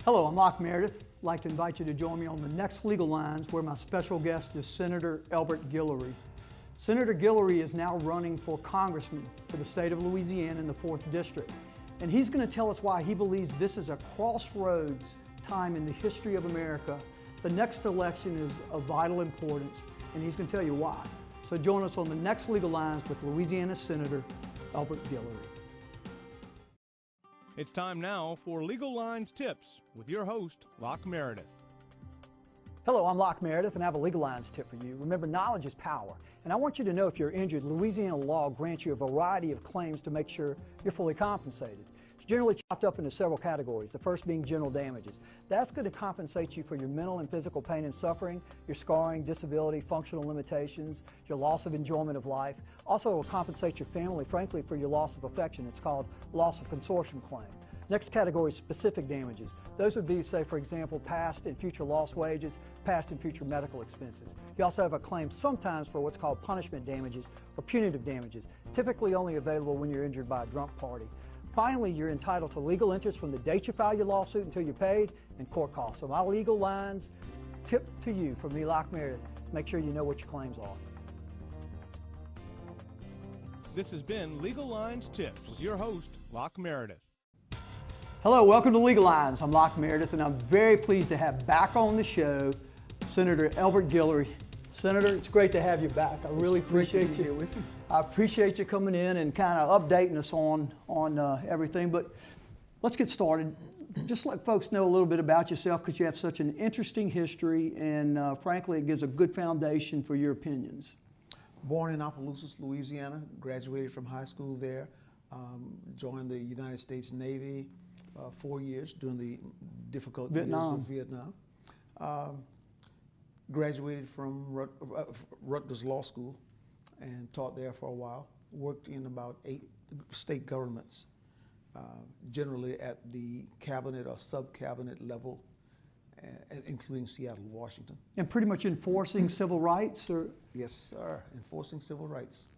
Hello, I'm Locke Meredith. I'd like to invite you to join me on the next Legal Lines, where my special guest is Senator Elbert Guillory. Senator Guillory is now running for congressman for the state of Louisiana in the 4th District. And he's going to tell us why he believes this is a crossroads time in the history of America. The next election is of vital importance, and he's going to tell you why. So join us on the next Legal Lines with Louisiana Senator Elbert Guillory. It's time now for Legal Lines Tips with your host, Locke Meredith. Hello, I'm Locke Meredith, and I have a Legal Lines tip for you. Remember, knowledge is power. And I want you to know if you're injured, Louisiana law grants you a variety of claims to make sure you're fully compensated. It's generally chopped up into several categories, the first being general damages. That's going to compensate you for your mental and physical pain and suffering, your scarring, disability, functional limitations, your loss of enjoyment of life. Also, it will compensate your family, frankly, for your loss of affection. It's called loss of consortium claim. Next category is specific damages. Those would be, say, for example, past and future lost wages, past and future medical expenses. You also have a claim sometimes for what's called punishment damages or punitive damages, typically only available when you're injured by a drunk party. Finally, you're entitled to legal interest from the date you file your lawsuit until you're paid and court costs. So my Legal Lines tip to you from me, Locke Meredith, make sure you know what your claims are. This has been Legal Lines Tips with your host, Locke Meredith. Hello, welcome to Legal Lines. I'm Locke Meredith, and I'm very pleased to have back on the show Senator Elbert Guillory. Senator, it's great to have you back. I really appreciate you. Here with you. I appreciate you coming in and kind of updating us on everything. But let's get started. Just let folks know a little bit about yourself, because you have such an interesting history, and frankly, it gives a good foundation for your opinions. Born in Opelousas, Louisiana, graduated from high school there, joined the United States Navy 4 years during the difficult years of Vietnam. Graduated from Rutgers Law School and taught there for a while. Worked in about 8 state governments, generally at the cabinet or sub-cabinet level, including Seattle, Washington. And pretty much enforcing civil rights? Or? Yes, sir. Enforcing civil rights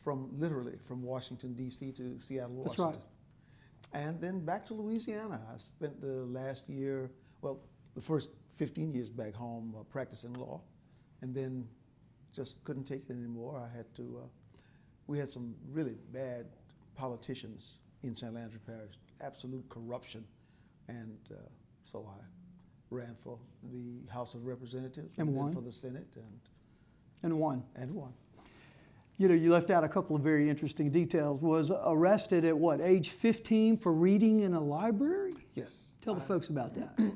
literally from Washington, D.C. to Seattle, Washington. That's right. And then back to Louisiana. I spent the last year, well, the first 15 years back home practicing law, and then just couldn't take it anymore. I had to, we had some really bad politicians in St. Landry Parish, absolute corruption, and so I ran for the House of Representatives and then for the Senate and won. You know, you left out a couple of very interesting details. Was arrested at what, age 15 for reading in a library? Yes. Tell the folks about that.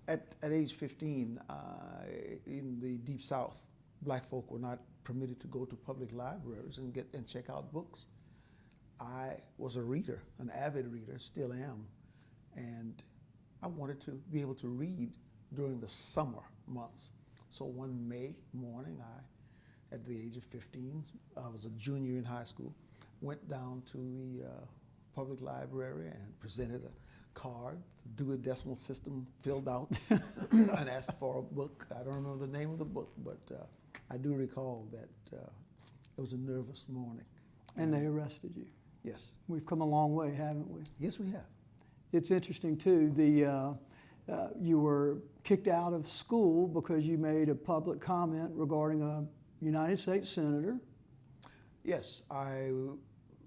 At age 15, in the Deep South, black folk were not permitted to go to public libraries and check out books. I was a reader, an avid reader, still am, and I wanted to be able to read during the summer months. So one May morning, at the age of 15, I was a junior in high school, went down to the public library and presented a card, Dewey Decimal System filled out, and asked for a book. I don't remember the name of the book, but I do recall that it was a nervous morning. And they arrested you. Yes. We've come a long way, haven't we? Yes, we have. It's interesting, too. You were kicked out of school because you made a public comment regarding a United States senator. Yes, I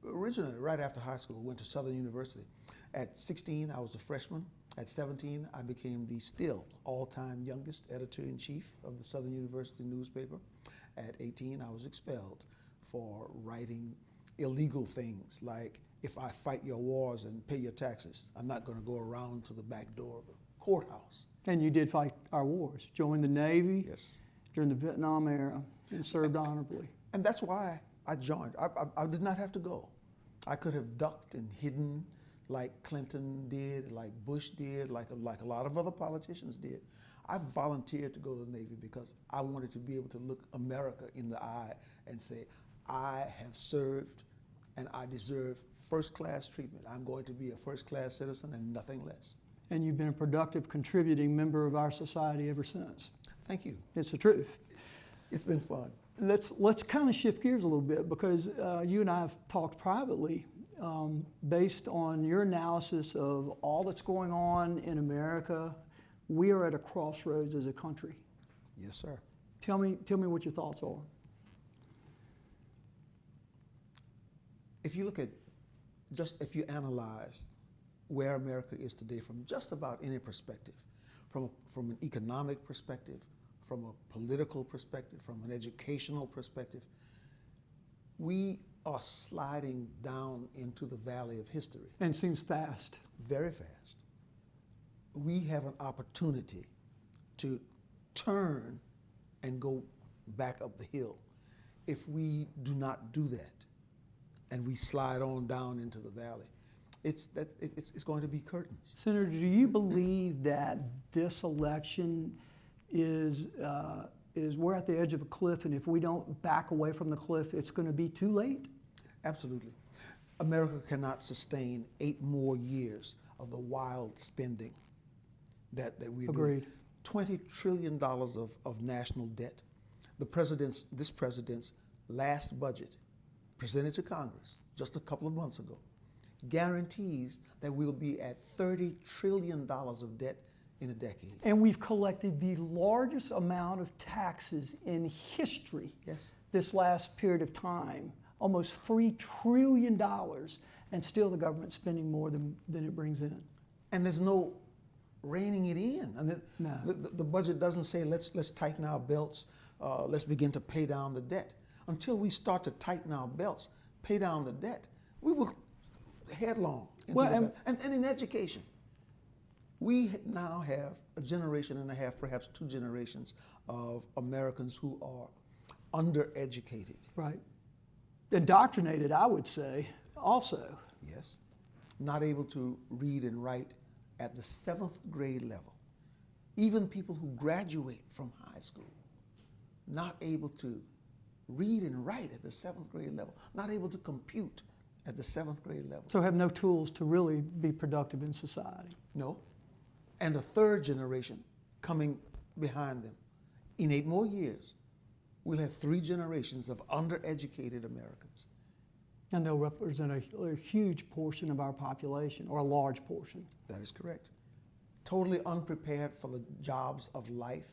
originally, right after high school, went to Southern University. At 16, I was a freshman. At 17, I became the still all-time youngest editor-in-chief of the Southern University newspaper. At 18, I was expelled for writing illegal things like, if I fight your wars and pay your taxes, I'm not going to go around to the back door of the courthouse. And you did fight our wars, joined the Navy. Yes. During the Vietnam era, and served honorably. And that's why I joined. I did not have to go. I could have ducked and hidden like Clinton did, like Bush did, like a lot of other politicians did. I volunteered to go to the Navy because I wanted to be able to look America in the eye and say, I have served and I deserve first-class treatment. I'm going to be a first-class citizen and nothing less. And you've been a productive, contributing member of our society ever since. Thank you. It's the truth. It's been fun. Let's kind of shift gears a little bit, because you and I have talked privately based on your analysis of all that's going on in America, we are at a crossroads as a country. Yes, sir. Tell me what your thoughts are. If you look at, if you analyze where America is today from just about any perspective, from an economic perspective, from a political perspective, from an educational perspective, we are sliding down into the valley of history. And seems fast. Very fast. We have an opportunity to turn and go back up the hill. If we do not do that, and we slide on down into the valley, it's going to be curtains. Senator, do you believe that this election is we're at the edge of a cliff, and if we don't back away from the cliff, it's going to be too late? Absolutely. America cannot sustain 8 more years of the wild spending that we do. Agreed. $20 trillion of national debt. This president's last budget, presented to Congress just a couple of months ago, guarantees that we'll be at $30 trillion of debt in a decade. And we've collected the largest amount of taxes in history. Yes. This last period of time, almost $3 trillion, and still the government's spending more than it brings in. And there's no reining it in. And No. The budget doesn't say let's tighten our belts, let's begin to pay down the debt. Until we start to tighten our belts, pay down the debt, we will headlong into the debt. And in education, we now have a generation and a half, perhaps 2 generations of Americans who are undereducated. Right. Indoctrinated, I would say, also. Yes. Not able to read and write at the 7th grade level. Even people who graduate from high school, not able to read and write at the 7th grade level, not able to compute at the 7th grade level. So have no tools to really be productive in society. No. And a 3rd generation coming behind them. In 8 more years, we'll have 3 generations of undereducated Americans. And they'll represent a huge portion of our population, or a large portion. That is correct. Totally unprepared for the jobs of life,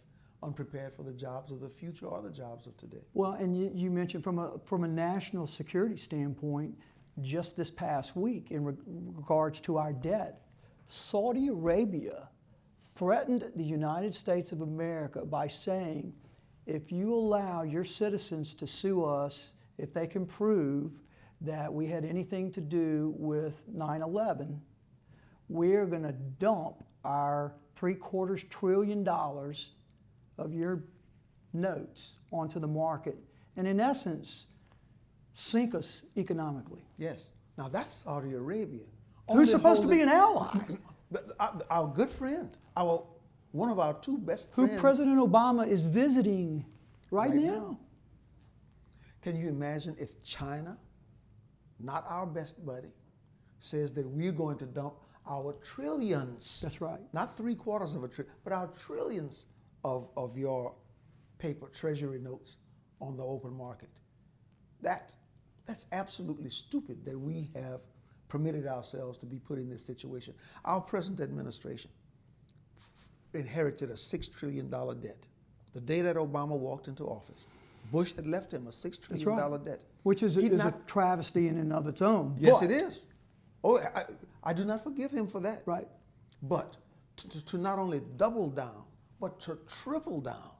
unprepared for the jobs of the future or the jobs of today. Well, and you mentioned from a national security standpoint, just this past week in regards to our debt, Saudi Arabia threatened the United States of America by saying, if you allow your citizens to sue us, if they can prove that we had anything to do with 9/11, we're going to dump our $750 billion of your notes onto the market, and in essence, sink us economically. Yes. Now that's Saudi Arabia. Who's supposed to be an ally? Our good friend, one of our 2 best Who friends. President Obama is visiting right now. Can you imagine if China, not our best buddy, says that we're going to dump our trillions. That's right. Not 3/4 of a trillion, but our trillions of your paper, treasury notes on the open market. That's absolutely stupid that we have permitted ourselves to be put in this situation. Our present administration inherited a $6 trillion debt. The day that Obama walked into office, Bush had left him a $6 trillion debt. Which is a travesty in and of its own. Yes, it is. Oh, I do not forgive him for that. Right. But to not only double down, but to triple down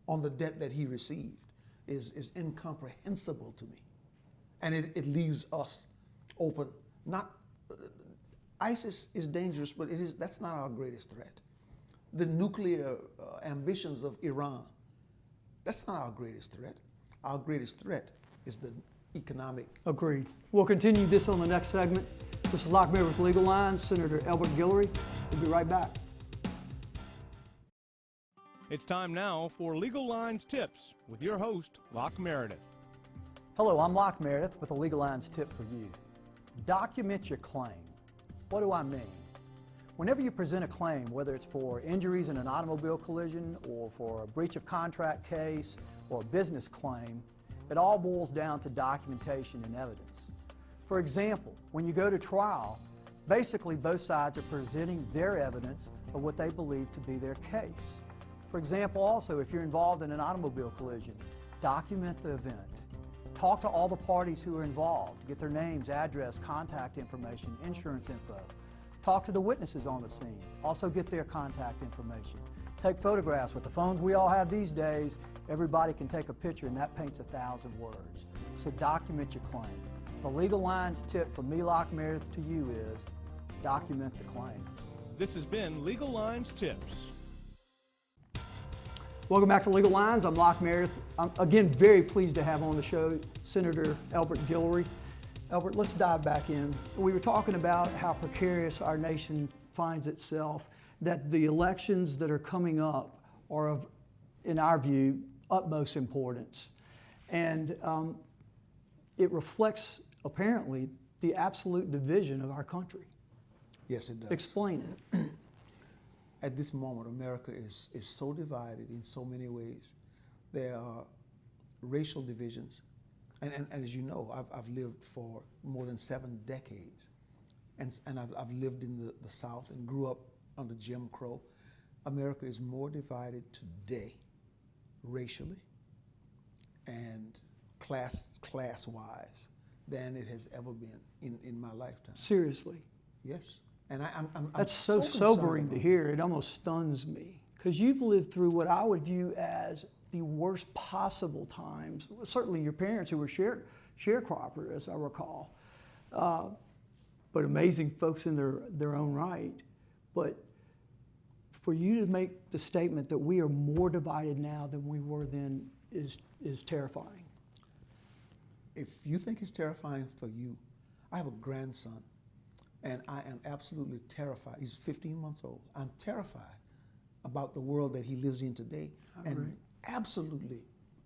on the debt that he received is incomprehensible to me. And it leaves us open. ISIS is dangerous, but that's not our greatest threat. The nuclear ambitions of Iran, that's not our greatest threat. Our greatest threat is the economic. Agreed. We'll continue this on the next segment. This is Locke Meredith with Legal Lines, Senator Elbert Guillory. We'll be right back. It's time now for Legal Lines Tips with your host, Locke Meredith. Hello, I'm Locke Meredith with a Legal Lines tip for you. Document your claim. What do I mean? Whenever you present a claim, whether it's for injuries in an automobile collision or for a breach of contract case or a business claim, it all boils down to documentation and evidence. For For example, when you go to trial, basically both sides are presenting their evidence of what they believe to be their case. For example, also, if you're involved in an automobile collision, document the event. Talk to all the parties who are involved. Get their names, address, contact information, insurance info. Talk to the witnesses on the scene. Also get their contact information. Take photographs. With the phones we all have these days, everybody can take a picture and that paints 1,000 words. So document your claim. The Legal Lines tip from me, Locke Meredith, to you is document the claim. This has been Legal Lines Tips. Welcome back to Legal Lines. I'm Locke Meredith. I'm again very pleased to have on the show Senator Elbert Guillory. Elbert, let's dive back in. We were talking about how precarious our nation finds itself, that the elections that are coming up are of, in our view, utmost importance. And it reflects, apparently, the absolute division of our country. Yes, it does. Explain it. At this moment, America is so divided in so many ways. There are racial divisions. And as you know, I've lived for more than 7 decades. And I've lived in the South and grew up under Jim Crow. America is more divided today, racially and class-wise, than it has ever been in my lifetime. Seriously. Yes. And I'm That's so sobering to hear. It almost stuns me. Because you've lived through what I would view as the worst possible times. Certainly your parents, who were sharecroppers, as I recall. But amazing folks in their own right. But for you to make the statement that we are more divided now than we were then is terrifying. If you think it's terrifying for you, I have a grandson. And I am absolutely terrified. He's 15 months old. I'm terrified about the world that he lives in today. And absolutely,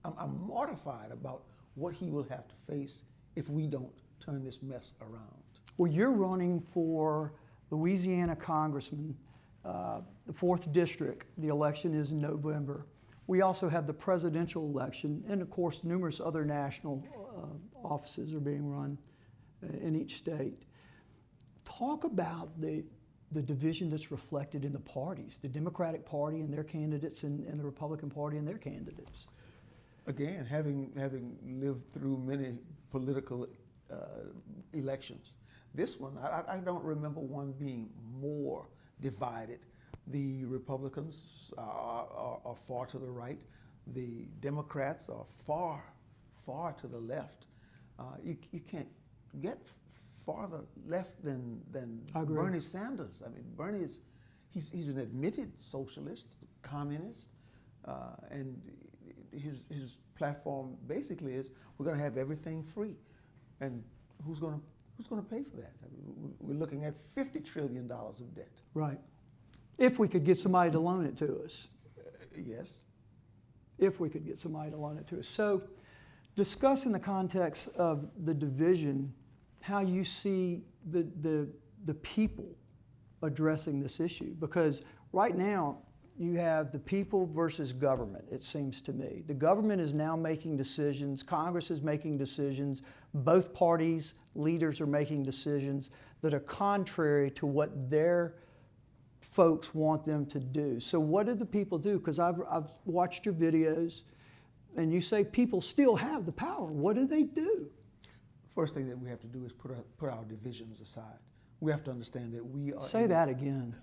I'm mortified about what he will have to face if we don't turn this mess around. Well, you're running for Louisiana Congressman, the 4th District. The election is in November. We also have the presidential election, and of course, numerous other national offices are being run in each state. Talk about the division that's reflected in the parties, the Democratic Party and their candidates and the Republican Party and their candidates. Again, having lived through many political elections, this one, I don't remember one being more divided. The Republicans are far to the right. The Democrats are far to the left. You can't get farther left than Bernie Sanders. I mean, Bernie he's an admitted socialist, communist, and his platform basically is we're going to have everything free, and who's going to pay for that? I mean, we're looking at $50 trillion of debt. Right. If we could get somebody to loan it to us. Yes. If we could get somebody to loan it to us. So, discuss in the context of the division how you see the people addressing this issue. Because right now, you have the people versus government, it seems to me. The government is now making decisions, Congress is making decisions, both parties' leaders are making decisions that are contrary to what their folks want them to do. So what do the people do? Because I've watched your videos, and you say people still have the power. What do they do? First thing that we have to do is put our divisions aside. We have to understand that we are... Say that again,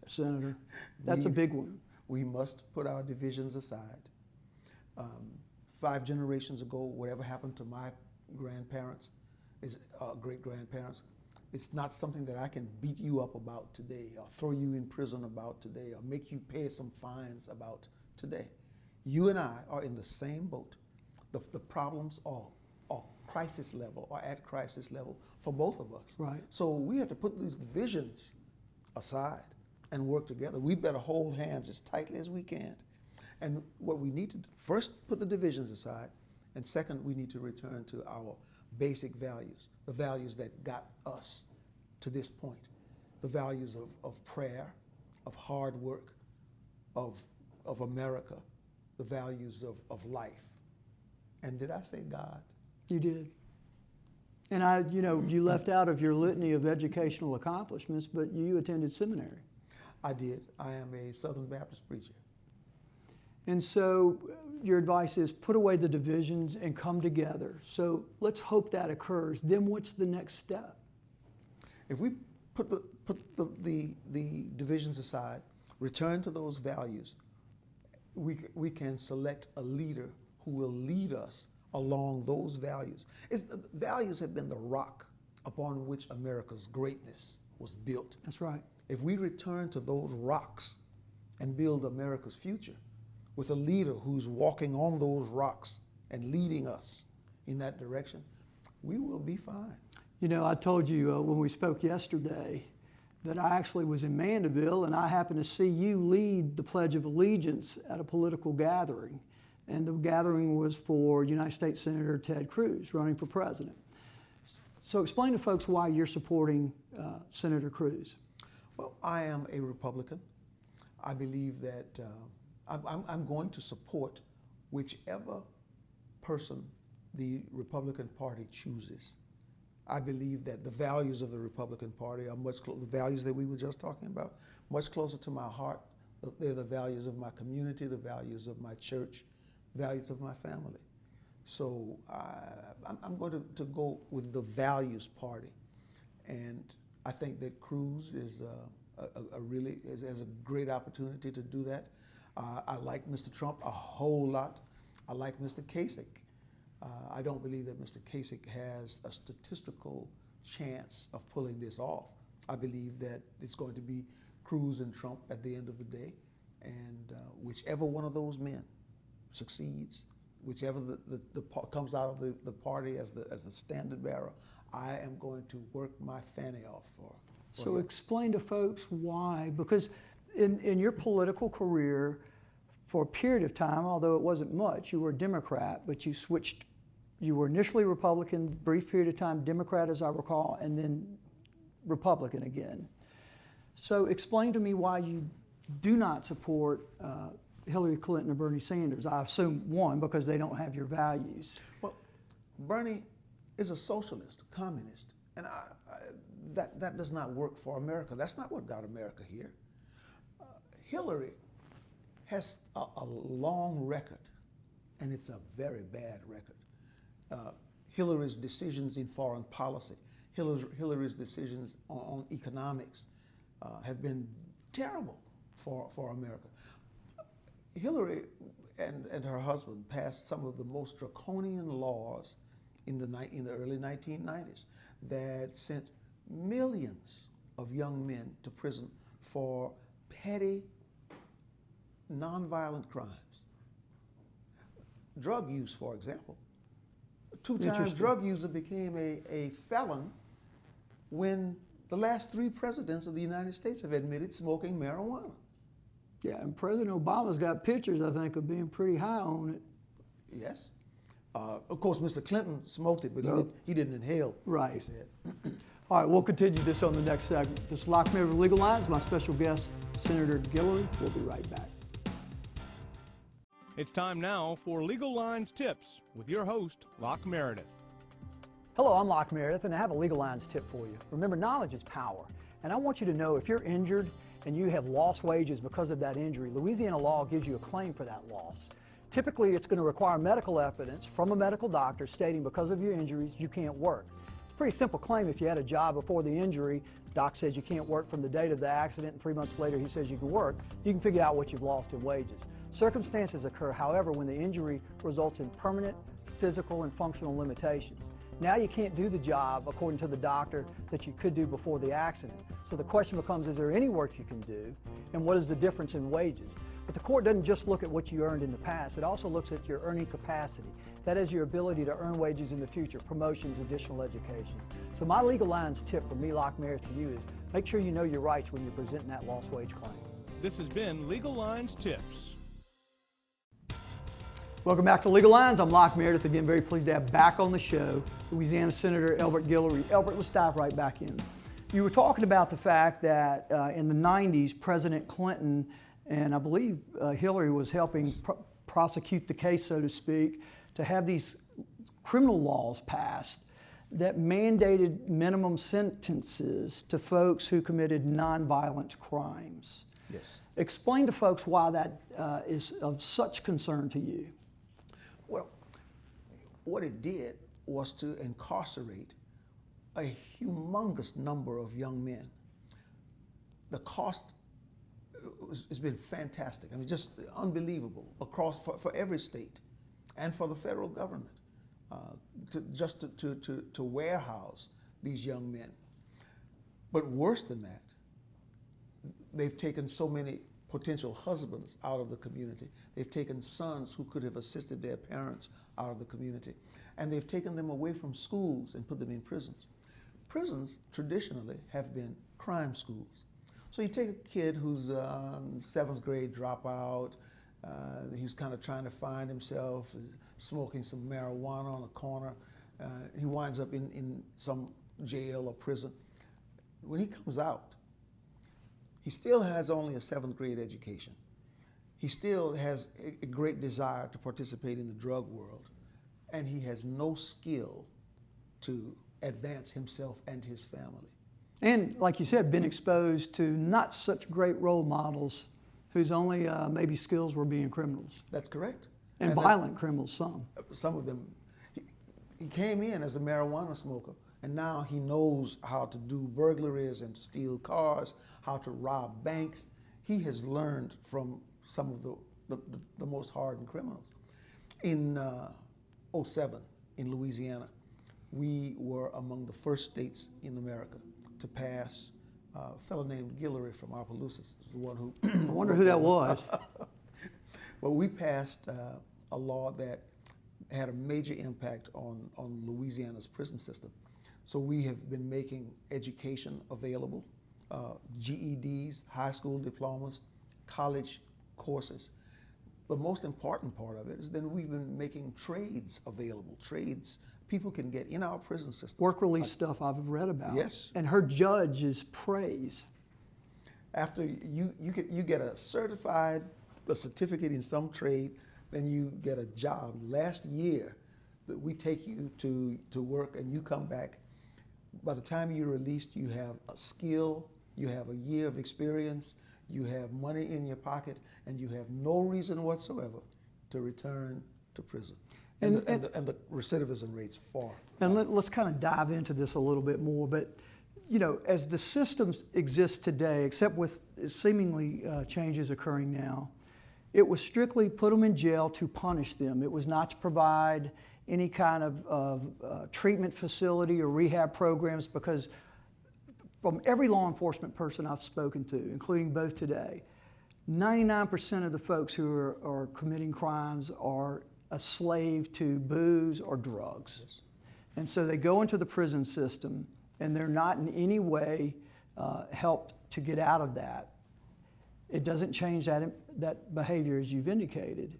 Senator. That's a big one. We must put our divisions aside. 5 generations ago, whatever happened to my grandparents, great-grandparents, it's not something that I can beat you up about today or throw you in prison about today or make you pay some fines about today. You and I are in the same boat. The problems are crisis level or at crisis level for both of us. Right. So we have to put these divisions aside and work together. We better hold hands as tightly as we can. And what we need to do, first put the divisions aside, and second, we need to return to our basic values, the values that got us to this point, the values of prayer, of hard work, of America, the values of life. And did I say God? You did. And you left out of your litany of educational accomplishments, but you attended seminary. I did. I am a Southern Baptist preacher. And so your advice is put away the divisions and come together. So let's hope that occurs. Then what's the next step? If we put the divisions aside, return to those values, we can select a leader who will lead us along those values. Values have been the rock upon which America's greatness was built. That's right. If we return to those rocks and build America's future with a leader who's walking on those rocks and leading us in that direction, we will be fine. I told you when we spoke yesterday that I actually was in Mandeville and I happened to see you lead the Pledge of Allegiance at a political gathering. And the gathering was for United States Senator Ted Cruz running for president. So explain to folks why you're supporting Senator Cruz. Well, I am a Republican. I believe that I'm going to support whichever person the Republican Party chooses. I believe that the values of the Republican Party are the values that we were just talking about, much closer to my heart. They're the values of my community, the values of my church, values of my family. So I'm going to go with the values party. And I think that Cruz is has a great opportunity to do that. I like Mr. Trump a whole lot. I like Mr. Kasich. I don't believe that Mr. Kasich has a statistical chance of pulling this off. I believe that it's going to be Cruz and Trump at the end of the day, and whichever one of those men succeeds, whichever comes out of the party as the standard bearer, I am going to work my fanny off for So him. explain to folks why, because in your political career, for a period of time, although it wasn't much, you were a Democrat, but you were initially Republican, brief period of time, Democrat as I recall, and then Republican again. So explain to me why you do not support Hillary Clinton or Bernie Sanders. I assume, one, because they don't have your values. Well, Bernie is a socialist, communist, and that does not work for America. That's not what got America here. Hillary has a long record, and it's a very bad record. Hillary's decisions in foreign policy, Hillary's decisions on economics have been terrible for America. Hillary and her husband passed some of the most draconian laws in the early 1990s that sent millions of young men to prison for petty, nonviolent crimes. Drug use, for example. A two-time drug user became a felon when the last 3 presidents of the United States have admitted smoking marijuana. Yeah, and President Obama's got pictures, I think, of being pretty high on it. Yes. Of course, Mr. Clinton smoked it, but he didn't inhale, right. he said. All right, we'll continue this on the next segment. This is Locke Meredith Legal Lines. My special guest, Senator Guillory. We'll be right back. It's time now for Legal Lines Tips with your host, Locke Meredith. Hello, I'm Locke Meredith, and I have a Legal Lines tip for you. Remember, knowledge is power. And I want you to know if you're injured and you have lost wages because of that injury, Louisiana law gives you a claim for that loss. Typically, it's going to require medical evidence from a medical doctor stating because of your injuries, you can't work. It's a pretty simple claim. If you had a job before the injury, doc says you can't work from the date of the accident, and 3 months later he says you can work, you can figure out what you've lost in wages. Circumstances occur, however, when the injury results in permanent physical and functional limitations. Now you can't do the job, according to the doctor, that you could do before the accident. So the question becomes, is there any work you can do, and what is the difference in wages? But the court doesn't just look at what you earned in the past, it also looks at your earning capacity. That is your ability to earn wages in the future, promotions, additional education. So my Legal Lines tip from me, Locke Meredith, to you is make sure you know your rights when you're presenting that lost wage claim. This has been Legal Lines Tips. Welcome back to Legal Lines. I'm Locke Meredith. Again, very pleased to have back on the show Louisiana Senator Elbert Guillory. Elbert, let's dive right back in. You were talking about the fact that in the 90s, President Clinton and I believe Hillary was helping prosecute the case, so to speak, to have these criminal laws passed that mandated minimum sentences to folks who committed nonviolent crimes. Yes. Explain to folks why that is of such concern to you. Well, what it did was to incarcerate a humongous number of young men. The cost has been fantastic. I mean, just unbelievable across for every state and for the federal government to warehouse these young men. But worse than that, they've taken so many potential husbands out of the community. They've taken sons who could have assisted their parents out of the community. And they've taken them away from schools and put them in prisons. Prisons traditionally have been crime schools. So you take a kid who's 7th grade dropout, he's kind of trying to find himself, smoking some marijuana on a corner. He winds up in some jail or prison. When he comes out, he still has only a 7th grade education. He still has a great desire to participate in the drug world, and he has no skill to advance himself and his family. And like you said, been exposed to not such great role models whose only maybe skills were being criminals. That's correct. And violent criminals, some. Some of them. He came in as a marijuana smoker, and now he knows how to do burglaries and steal cars, how to rob banks. He has learned from some of the most hardened criminals. In '07 in Louisiana, we were among the first states in America to pass. A fellow named Guillory from Opelousas is the one who. I wonder who that was. Well, we passed a law that had a major impact on Louisiana's prison system. So we have been making education available, GEDs, high school diplomas, college courses. The most important part of it is then we've been making trades available, trades people can get in our prison system. Work release stuff I've read about. Yes. And her judge's praise. After you get a certificate in some trade, then you get a job. Last year, that we take you to work and you come back. By the time you're released, you have a skill, you have a year of experience, you have money in your pocket, and you have no reason whatsoever to return to prison. And the recidivism rate's far. And let's kind of dive into this a little bit more. But, you know, as the systems exist today, except with seemingly changes occurring now, it was strictly put them in jail to punish them. It was not to provide any kind of treatment facility or rehab programs, because from every law enforcement person I've spoken to, including both today, 99% of the folks who are committing crimes are a slave to booze or drugs. Yes. And so they go into the prison system and they're not in any way helped to get out of that. It doesn't change that behavior as you've indicated.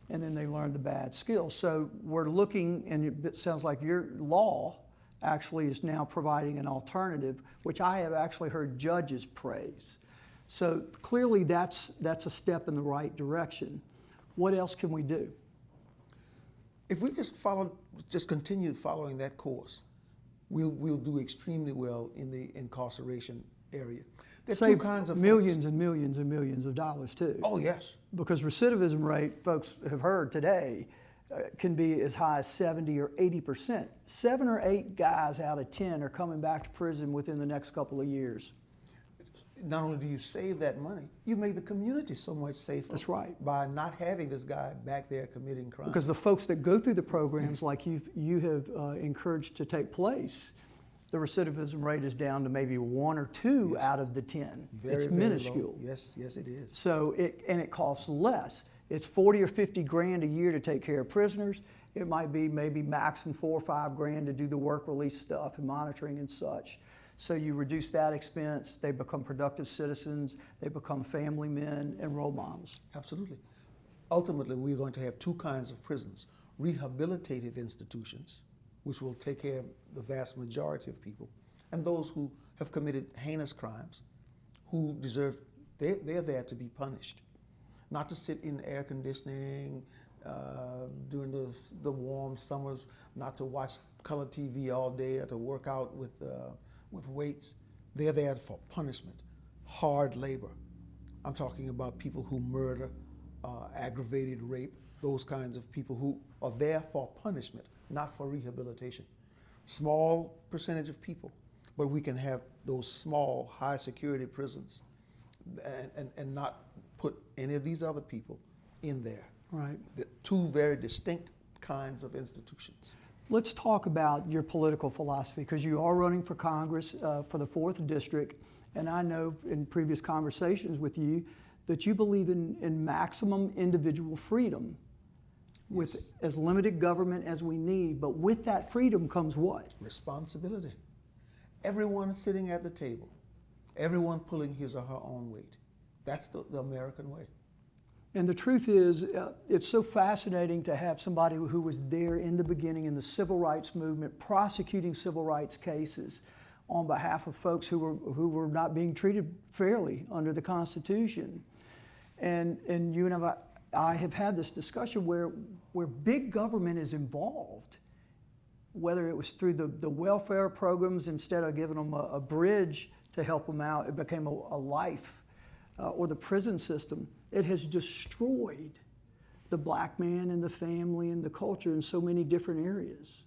And then they learn the bad skills. So we're looking, and it sounds like your law actually is now providing an alternative, which I have actually heard judges praise. So clearly that's a step in the right direction. What else can we do? If we just continue following that course, we'll do extremely well in the incarceration area. There's Save two kinds of millions folks. and millions and millions of dollars too. Oh yes. Because recidivism rate, folks have heard today, can be as high as 70 or 80%. 7 or 8 guys out of 10 are coming back to prison within the next couple of years. Not only do you save that money, you make the community so much safer. That's right. By not having this guy back there committing crime. Because the folks that go through the programs like you have encouraged to take place, the recidivism rate is down to maybe 1 or 2 Yes. out of the 10. Very, it's very minuscule. low. Yes, yes it is. So it costs less. It's 40 or 50 grand a year to take care of prisoners. It might be maybe maximum 4 or 5 grand to do the work release stuff and monitoring and such. So you reduce that expense, they become productive citizens, they become family men and role models. Absolutely. Ultimately, we're going to have 2 kinds of prisons. Rehabilitative institutions, which will take care of the vast majority of people, and those who have committed heinous crimes, who deserve, they're there to be punished. Not to sit in air conditioning during the warm summers, not to watch color TV all day or to work out with weights. They're there for punishment, hard labor. I'm talking about people who murder, aggravated rape, those kinds of people who are there for punishment, not for rehabilitation. Small percentage of people, but we can have those small, high security prisons and not put any of these other people in there. Right. The two very distinct kinds of institutions. Let's talk about your political philosophy, because you are running for Congress for the 4th District, and I know in previous conversations with you that you believe in maximum individual freedom with as limited government as we need, but with that freedom comes what? Responsibility. Everyone sitting at the table, everyone pulling his or her own weight. That's the American way. And the truth is, it's so fascinating to have somebody who was there in the beginning in the civil rights movement, prosecuting civil rights cases on behalf of folks who were not being treated fairly under the Constitution. And you and I have had this discussion where big government is involved, whether it was through the welfare programs, instead of giving them a bridge to help them out, it became a life, or the prison system. It has destroyed the black man and the family and the culture in so many different areas.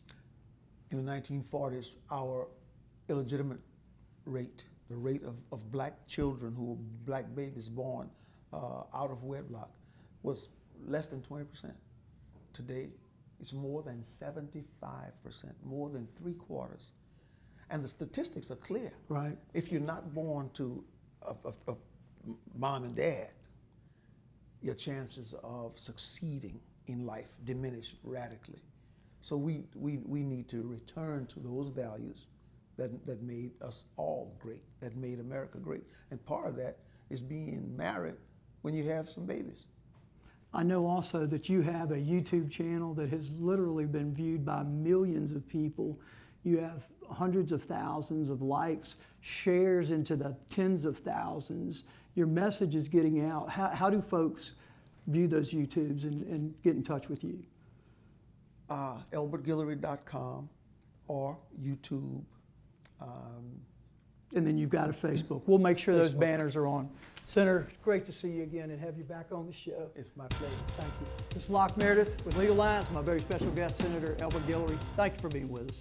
In the 1940s, our illegitimate rate, the rate of black children who were black babies born out of wedlock, was less than 20%. Today, it's more than 75%, more than 3/4. And the statistics are clear. Right. If you're not born to a mom and dad, your chances of succeeding in life diminish radically. So we need to return to those values that made us all great, that made America great. And part of that is being married when you have some babies. I know also that you have a YouTube channel that has literally been viewed by millions of people. You have hundreds of thousands of likes, shares into the tens of thousands. Your message is getting out. How do folks view those YouTubes and get in touch with you? ElbertGuillory.com or YouTube. And then you've got a Facebook. We'll make sure those Facebook. banners are on. Senator, great to see you again and have you back on the show. It's my pleasure. Thank you. This is Locke Meredith with Legal Lines, my very special guest, Senator Elbert Guillory. Thank you for being with us.